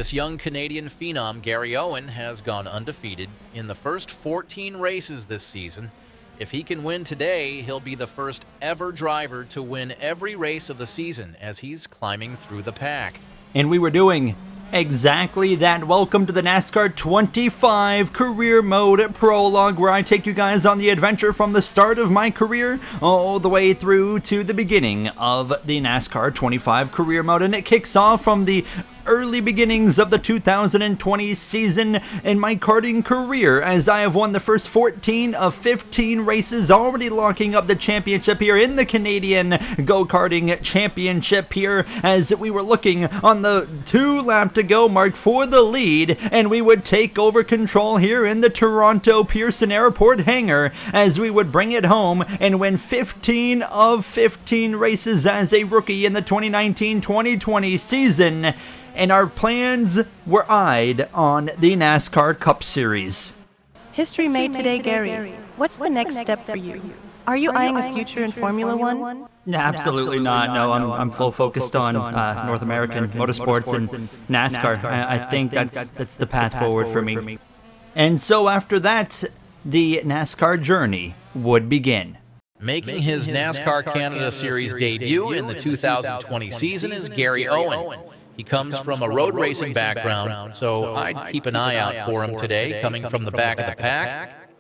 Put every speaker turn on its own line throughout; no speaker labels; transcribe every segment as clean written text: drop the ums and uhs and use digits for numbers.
This young Canadian phenom, Gary Owen, has gone undefeated in the first 14 races this season. If he can win today, he'll be the first ever driver to win every race of the season as he's climbing through the pack.
And we were doing exactly that. Welcome to the NASCAR 25 Career Mode Prologue, where I take you guys on the adventure from the start of my career all the way through to the beginning of the NASCAR 25 Career Mode. And it kicks off from the early beginnings of the 2020 season in my karting career, as I have won the first 14 of 15 races, already locking up the championship here in the Canadian Go-Karting Championship here, as we were looking on the 2 lap to go mark for the lead, and we would take over control here in the Toronto Pearson Airport hangar as we would bring it home and win 15 of 15 races as a rookie in the 2019-2020 season. And our plans were eyed on the NASCAR Cup Series.
History made today, Gary. What's the next step for you? Are you eyeing a future in Formula One?
Absolutely not. No, I'm full focused on North American motorsports and NASCAR. I think that's the path forward for me. And so after that, the NASCAR journey would begin.
Making his NASCAR Canada Series debut in the 2020 season is Gary Owen. He comes from a road racing background, so I'd keep an eye out for him today, coming from the back of the pack.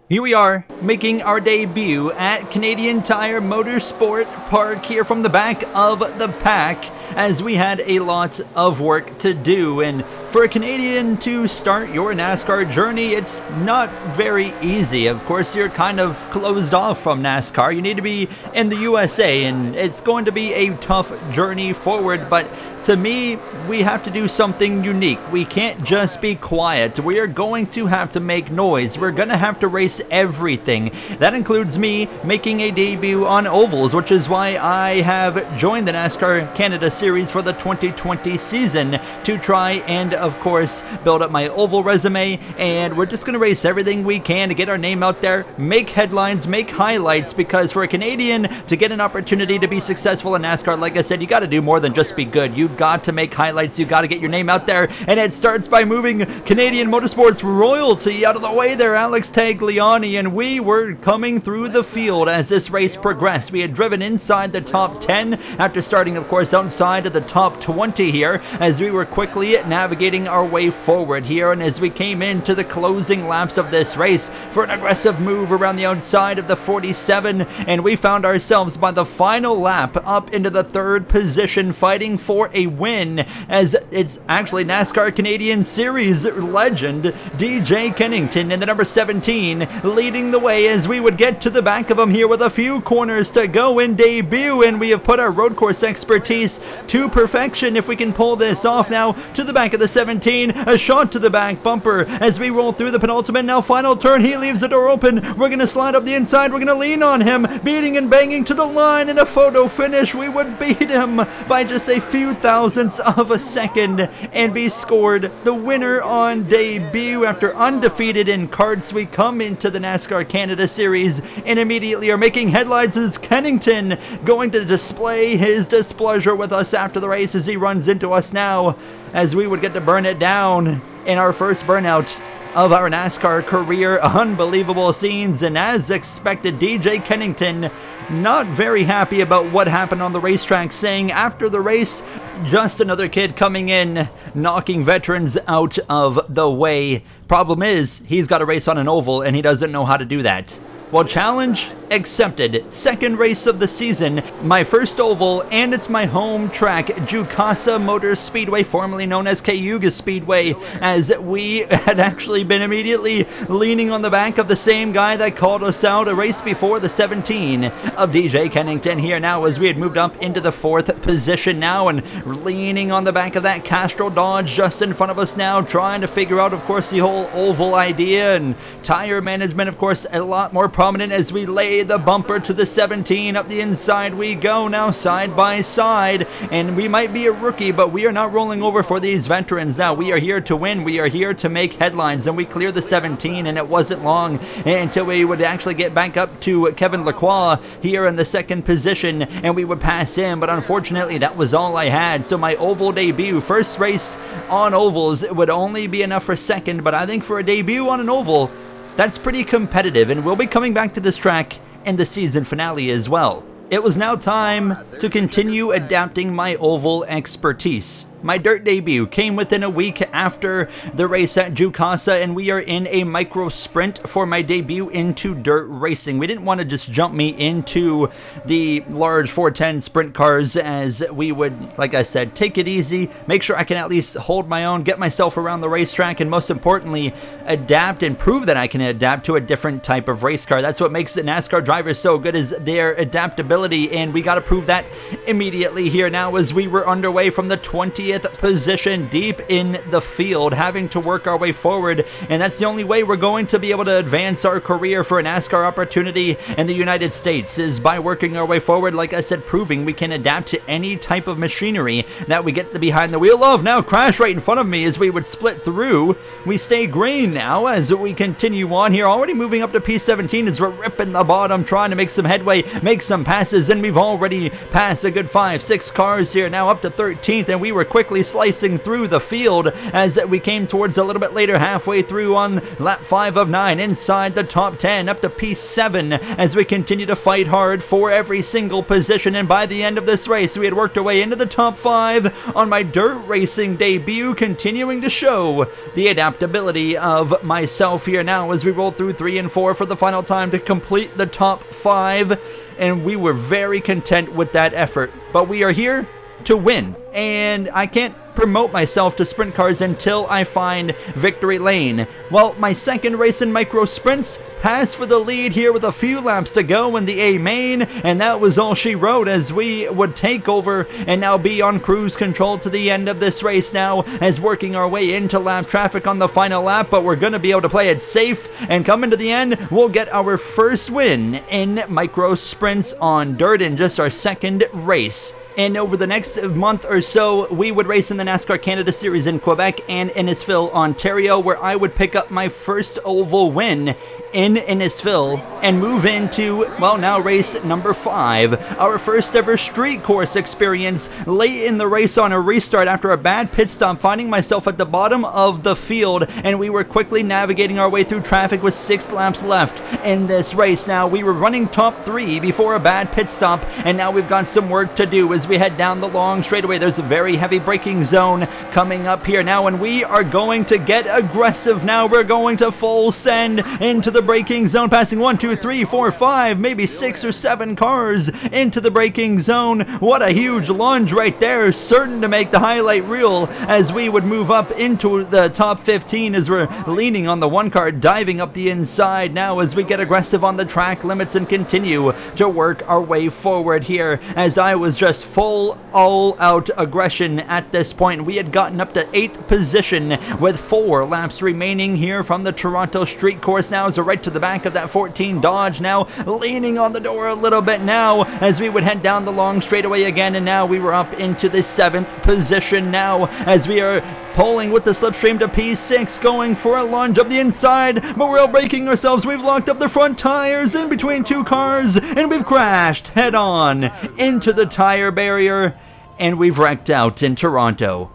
Here we are, making our debut at Canadian Tire Motorsport Park here from the back of the pack, as we had a lot of work to do. And for a Canadian to start your NASCAR journey, it's not very easy. Of course, you're kind of closed off from NASCAR. You need to be in the USA, and it's going to be a tough journey forward, but to me, we have to do something unique. We can't just be quiet. We are going to have to make noise. We're going to have to race everything. That includes me making a debut on ovals, which is why I have joined the NASCAR Canada Series for the 2020 season to try and, of course, build up my oval resume. And we're just going to race everything we can to get our name out there, make headlines, make highlights, because for a Canadian to get an opportunity to be successful in NASCAR, like I said, you got to do more than just be good. You've got to make highlights, you got to get your name out there, and it starts by moving Canadian motorsports royalty out of the way there, Alex Tagliani, and we were coming through the field as this race progressed. We had driven inside the top 10 after starting, of course, outside of the top 20 here, as we were quickly navigating our way forward here, and as we came into the closing laps of this race for an aggressive move around the outside of the 47, and we found ourselves by the final lap up into the 3rd position, fighting for a win, as it's actually NASCAR Canadian Series legend DJ Kennington in the number 17 leading the way, as we would get to the back of him here with a few corners to go in debut, and we have put our road course expertise to perfection if we can pull this off. Now to the back of the 17, a shot to the back bumper as we roll through the penultimate, now final turn. He leaves the door open. We're going to slide up the inside. We're going to lean on him, beating and banging to the line. In a photo finish, we would beat him by just a few thousandths of a second and be scored the winner on debut. After undefeated in karts, we come into the NASCAR Canada Series and immediately are making headlines as Kennington going to display his displeasure with us after the race as he runs into us now, as we would get to burn it down in our first burnout of our NASCAR career. Unbelievable scenes, and as expected, DJ Kennington not very happy about what happened on the racetrack, saying after the race, just another kid coming in, knocking veterans out of the way. Problem is, he's got to race on an oval, and he doesn't know how to do that. Well, challenge accepted. Second race of the season, my first oval, and it's my home track, Jukasa Motor Speedway, formerly known as Cayuga Speedway, as we had actually been immediately leaning on the back of the same guy that called us out a race before, the 17 of DJ Kennington here now, as we had moved up into the 4th position now, and leaning on the back of that Castrol Dodge just in front of us now, trying to figure out, of course, the whole oval idea, and tire management, of course, a lot more prominent as we lay away the bumper to the 17. Up the inside we go now, side by side. And we might be a rookie, but we are not rolling over for these veterans now. We are here to win. We are here to make headlines. And we clear the 17, and it wasn't long until we would actually get back up to Kevin Lacroix here in the second position, and we would pass him. But unfortunately, that was all I had. So my oval debut, first race on ovals, it would only be enough for second, but I think for a debut on an oval, that's pretty competitive, and we'll be coming back to this track in the season finale as well. It was now time to continue adapting my oval expertise. My dirt debut came within a week after the race at Jukasa, and we are in a micro sprint for my debut into dirt racing. We didn't want to just jump me into the large 410 sprint cars, as we would, like I said, take it easy, make sure I can at least hold my own, get myself around the racetrack, and most importantly, adapt and prove that I can adapt to a different type of race car. That's what makes the NASCAR drivers so good, is their adaptability, and we got to prove that immediately here now as we were underway from the 20th position deep in the field, having to work our way forward, and that's the only way we're going to be able to advance our career for a NASCAR opportunity in the United States, is by working our way forward, like I said, proving we can adapt to any type of machinery that we get behind the wheel of. Now crash right in front of me as we would split through. We stay green now as we continue on here, already moving up to P17 as we're ripping the bottom, trying to make some headway, make some passes, and we've already passed a good 5-6 cars here, now up to 13th, and we were quickly slicing through the field as we came towards a little bit later, halfway through on lap 5 of 9, inside the top 10, up to P7 as we continue to fight hard for every single position. And by the end of this race, we had worked our way into the top 5 on my dirt racing debut, continuing to show the adaptability of myself here now as we roll through 3 and 4 for the final time to complete the top 5. And we were very content with that effort, but we are here to win, and I can't promote myself to sprint cars until I find victory lane. Well, my second race in micro sprints passed for the lead here with a few laps to go in the A main, and that was all she wrote as we would take over and now be on cruise control to the end of this race now, as working our way into lap traffic on the final lap, but we're going to be able to play it safe and come into the end. We'll get our first win in micro sprints on dirt in just our second race. And over the next month or so, we would race in the NASCAR Canada Series in Quebec and Innisfil, Ontario, where I would pick up my first oval win in Innisfil and move into, well, now race number 5, our first ever street course experience. Late in the race on a restart after a bad pit stop, finding myself at the bottom of the field, and we were quickly navigating our way through traffic with 6 laps left in this race. Now, we were running top 3 before a bad pit stop, and now we've got some work to do as we head down the long straightaway. There's a very heavy braking zone coming up here now, and we are going to get aggressive now. We're going to full send into the braking zone, passing 1, 2, 3, 4, 5, maybe 6 or 7 cars into the braking zone. What a huge lunge right there, certain to make the highlight reel as we would move up into the top 15 as we're leaning on the one car, diving up the inside now as we get aggressive on the track limits and continue to work our way forward here, as I was just full all-out aggression at this point. We had gotten up to 8th position with 4 laps remaining here from the Toronto street course now, as we're right to the back of that 14 Dodge now, leaning on the door a little bit now as we would head down the long straightaway again, and now we were up into the 7th position now as we are pulling with the slipstream to P6, going for a lunge up the inside, but we're all braking ourselves. We've locked up the front tires in between 2 cars, and we've crashed head-on into the tire barrier, and we've wrecked out in Toronto.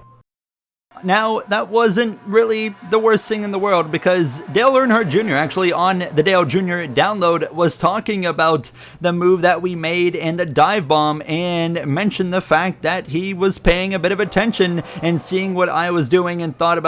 Now, that wasn't really the worst thing in the world, because Dale Earnhardt Jr. actually on the Dale Jr. download was talking about the move that we made in the dive bomb and mentioned the fact that he was paying a bit of attention and seeing what I was doing and talked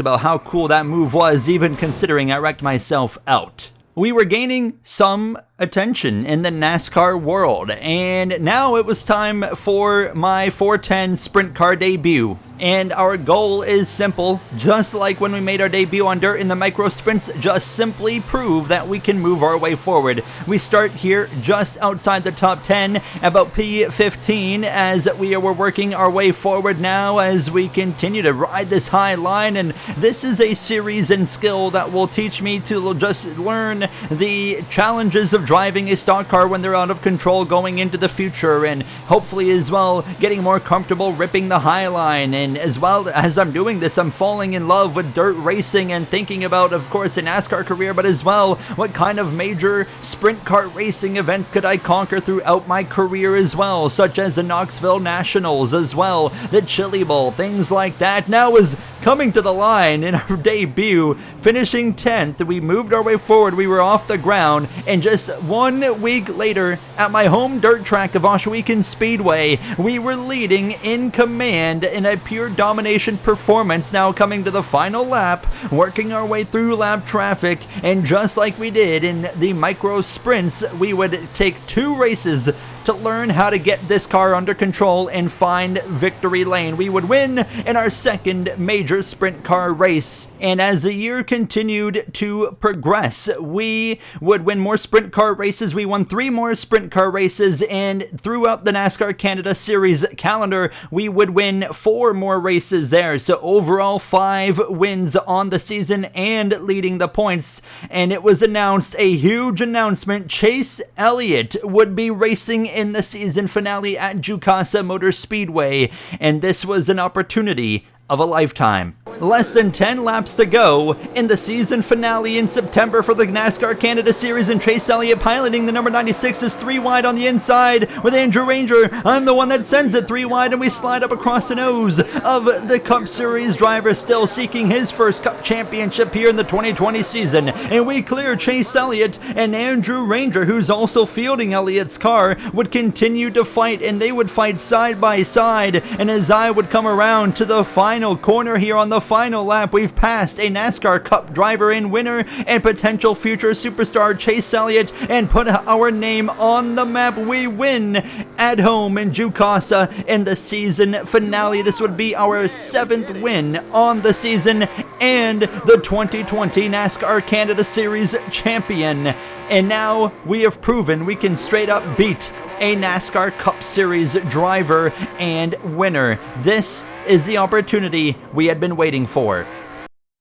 about how cool that move was, even considering I wrecked myself out. We were gaining some attention in the NASCAR world, and now it was time for my 410 sprint car debut. And our goal is simple, just like when we made our debut on dirt in the micro sprints, just simply prove that we can move our way forward. We start here just outside the top 10, about P15, as we were working our way forward now as we continue to ride this high line. And this is a series and skill that will teach me to just learn the challenges of driving a stock car when they're out of control going into the future, and hopefully as well getting more comfortable ripping the high line. And as well as I'm doing this, I'm falling in love with dirt racing and thinking about, of course, a NASCAR career, but as well what kind of major sprint car racing events could I conquer throughout my career as well, such as the Knoxville Nationals, as well the Chili Bowl, things like that. Now is coming to the line in our debut, finishing 10th. We moved our way forward, we were off the ground, and just 1 week later at my home dirt track of Oshawiken Speedway, we were leading in command in a pure domination performance. Now coming to the final lap, working our way through lap traffic, and just like we did in the micro sprints, we would take 2 races to learn how to get this car under control and find victory lane. We would win in our second major sprint car race. And as the year continued to progress, we would win more sprint car races. We won 3 more sprint car races, and throughout the NASCAR Canada Series calendar, we would win 4 more races there. So overall 5 wins on the season and leading the points. And it was announced, a huge announcement, Chase Elliott would be racing in the season finale at Jukasa Motor Speedway, and this was an opportunity of a lifetime. Less than 10 laps to go in the season finale in September for the NASCAR Canada Series, and Chase Elliott piloting the number 96 is 3 wide on the inside with Andrew Ranger. I'm the one that sends it 3 wide, and we slide up across the nose of the Cup Series driver, still seeking his first Cup championship here in the 2020 season. And we clear Chase Elliott, and Andrew Ranger, who's also fielding Elliott's car, would continue to fight, and they would fight side by side. And as I would come around to the final corner here on the final lap, we've passed a NASCAR Cup driver and winner and potential future superstar Chase Elliott and put our name on the map. We win at home in Jukasa in the season finale. This would be our 7th win on the season and the 2020 NASCAR Canada Series champion. And now we have proven we can straight up beat a NASCAR Cup Series driver and winner. This is the opportunity we had been waiting for.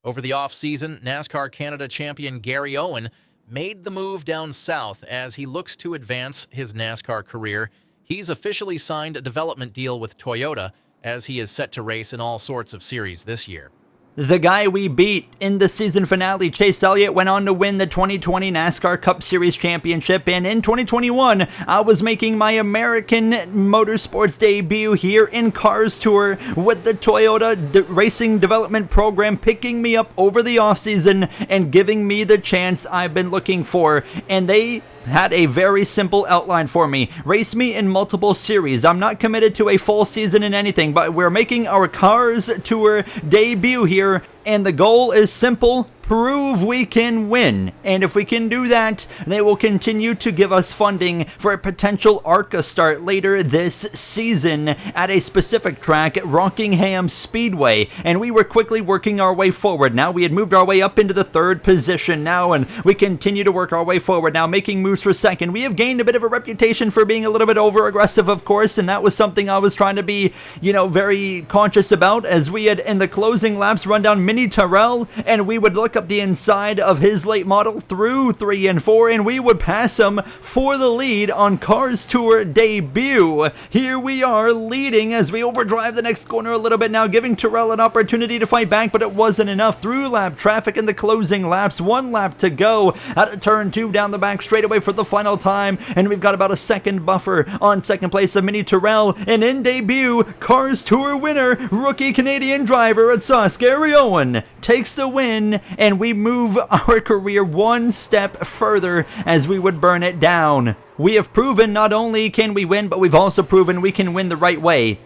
Over the offseason, NASCAR Canada champion Gary Owen made the move down south as he looks to advance his NASCAR career. He's officially signed a development deal with Toyota as he is set to race in all sorts of series this year.
The guy we beat in the season finale, Chase Elliott, went on to win the 2020 NASCAR Cup Series Championship, and in 2021, I was making my American motorsports debut here in Cars Tour with the Toyota Racing Development Program picking me up over the offseason and giving me the chance I've been looking for, and they had a very simple outline for me. Race me in multiple series. I'm not committed to a full season in anything, but we're making our Cars Tour debut here, and the goal is simple: prove we can win. And if we can do that, they will continue to give us funding for a potential ARCA start later this season at a specific track, Rockingham Speedway. And we were quickly working our way forward. Now we had moved our way up into the 3rd position now, and we continue to work our way forward now, making moves for 2nd. We have gained a bit of a reputation for being a little bit over aggressive, of course, and that was something I was trying to be, very conscious about, as we had in the closing laps run down Mini Terrell, and we would look up the inside of his late model through 3 and 4, and we would pass him for the lead on Cars Tour debut. Here we are leading as we overdrive the next corner a little bit now, giving Terrell an opportunity to fight back, but it wasn't enough. Through lap traffic in the closing laps, 1 lap to go out of turn 2 down the back straightaway for the final time, and we've got about a 2nd buffer on 2nd place of Mini Terrell, and in debut, Cars Tour winner, rookie Canadian driver at Sauce, Gary Owen, takes the win, and we move our career 1 step further as we would burn it down. We have proven not only can we win, but we've also proven we can win the right way.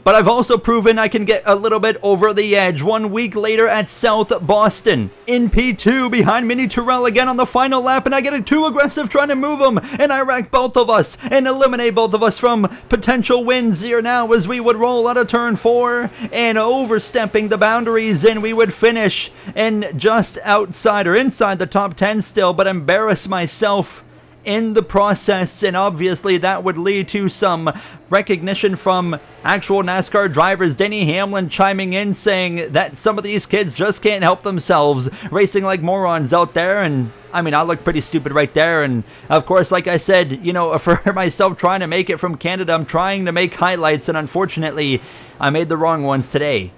But I've also proven I can get a little bit over the edge. 1 week later at South Boston, in P2 behind Mini Terrell again on the final lap, and I get it too aggressive trying to move him, and I wreck both of us and eliminate both of us from potential wins here now as we would roll out of turn 4 and overstepping the boundaries, and we would finish in just outside or inside the top 10 still, but embarrass myself in the process, and obviously that would lead to some recognition from actual NASCAR drivers. Denny Hamlin chiming in saying that some of these kids just can't help themselves, racing like morons out there, and I mean, I look pretty stupid right there. And of course, like I said, you know, for myself trying to make it from Canada, I'm trying to make highlights, and unfortunately, I made the wrong ones today.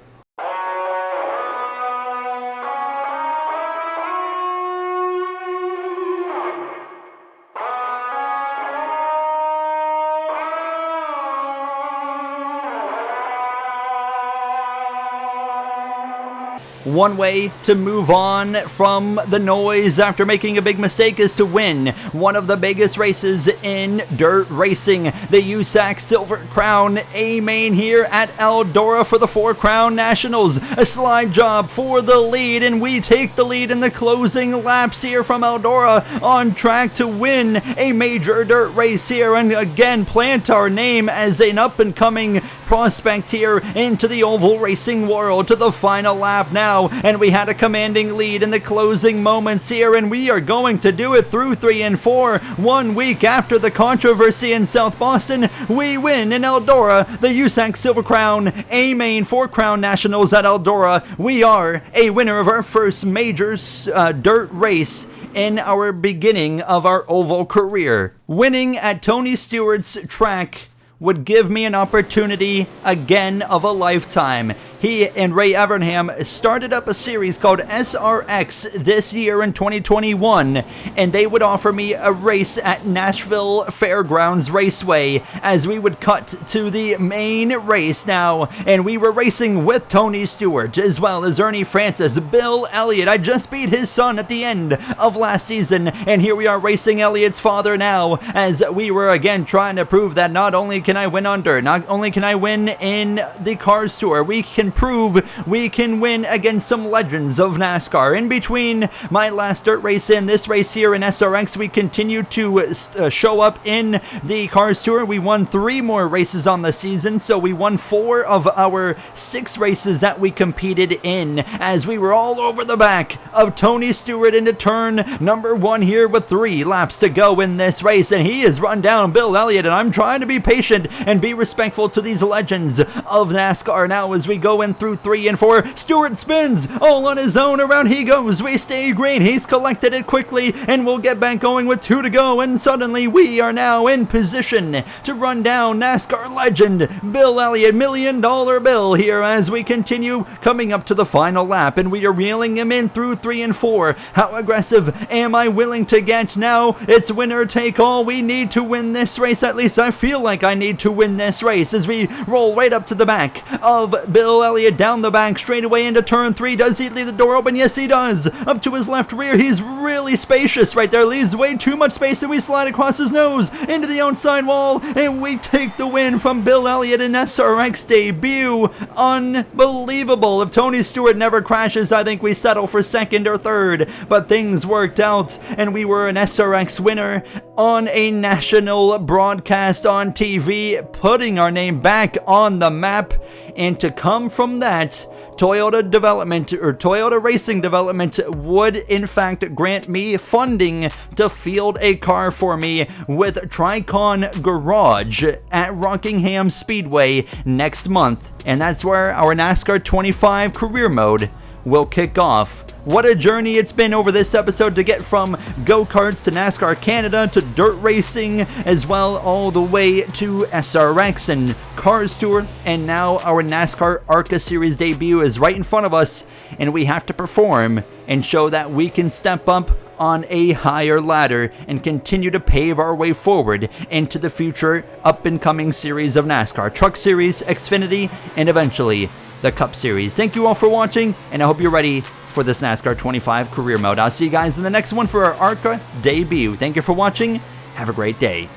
One way to move on from the noise after making a big mistake is to win one of the biggest races in dirt racing. The USAC Silver Crown A-Main here at Eldora for the 4 Crown Nationals. A slide job for the lead, and we take the lead in the closing laps here from Eldora, on track to win a major dirt race here and again plant our name as an up-and-coming prospect here into the oval racing world. To the final lap now, and we had a commanding lead in the closing moments here, and we are going to do it through 3 and 4. 1 week after the controversy in South Boston, we win in Eldora the USAC Silver Crown A-Main 4 Crown Nationals at Eldora. We are a winner of our first major dirt race in our beginning of our oval career. Winning at Tony Stewart's track would give me an opportunity again of a lifetime. He and Ray Evernham started up a series called SRX this year in 2021, and they would offer me a race at Nashville Fairgrounds Raceway as we would cut to the main race now, and we were racing with Tony Stewart as well as Ernie Francis, Bill Elliott. I just beat his son at the end of last season, and here we are racing Elliott's father now as we were again trying to prove that not only can I win under, not only can I win in the Cars Tour, we can prove we can win against some legends of NASCAR. In between my last dirt race and this race here in SRX, we continued to show up in the Cars Tour. We won 3 more races on the season, so we won 4 of our 6 races that we competed in as we were all over the back of Tony Stewart into turn number 1 here with 3 laps to go in this race, and he has run down Bill Elliott, and I'm trying to be patient and be respectful to these legends of NASCAR now as we go in through 3 and 4. Stewart spins all on his own. Around he goes. We stay green. He's collected it quickly, and we'll get back going with 2 to go, and suddenly we are now in position to run down NASCAR legend Bill Elliott, $1 Million Bill here as we continue coming up to the final lap, and we are reeling him in through 3 and 4. How aggressive am I willing to get now? It's winner take all. We need to win this race. At least I feel like I need to win this race as we roll right up to the back of Bill Elliott, down the back straight away into turn 3. Does he leave the door open? Yes, he does. Up to his left rear. He's really spacious right there. Leaves way too much space, and we slide across his nose into the outside wall, and we take the win from Bill Elliott in SRX debut. Unbelievable. If Tony Stewart never crashes, I think we settle for 2nd or 3rd, but things worked out, and we were an SRX winner on a national broadcast on TV, putting our name back on the map. And to come from that, Toyota Development or Toyota Racing Development would in fact grant me funding to field a car for me with Tricon Garage at Rockingham Speedway next month. And that's where our NASCAR 25 career mode will kick off. What a journey it's been over this episode to get from go-karts to NASCAR Canada to dirt racing as well, all the way to SRX and Cars Tour, and now our NASCAR ARCA Series debut is right in front of us, and we have to perform and show that we can step up on a higher ladder and continue to pave our way forward into the future up-and-coming series of NASCAR, Truck Series, Xfinity, and eventually the Cup Series. Thank you all for watching, and I hope you're ready for this NASCAR 25 career mode. I'll see you guys in the next one for our ARCA debut. Thank you for watching. Have a great day.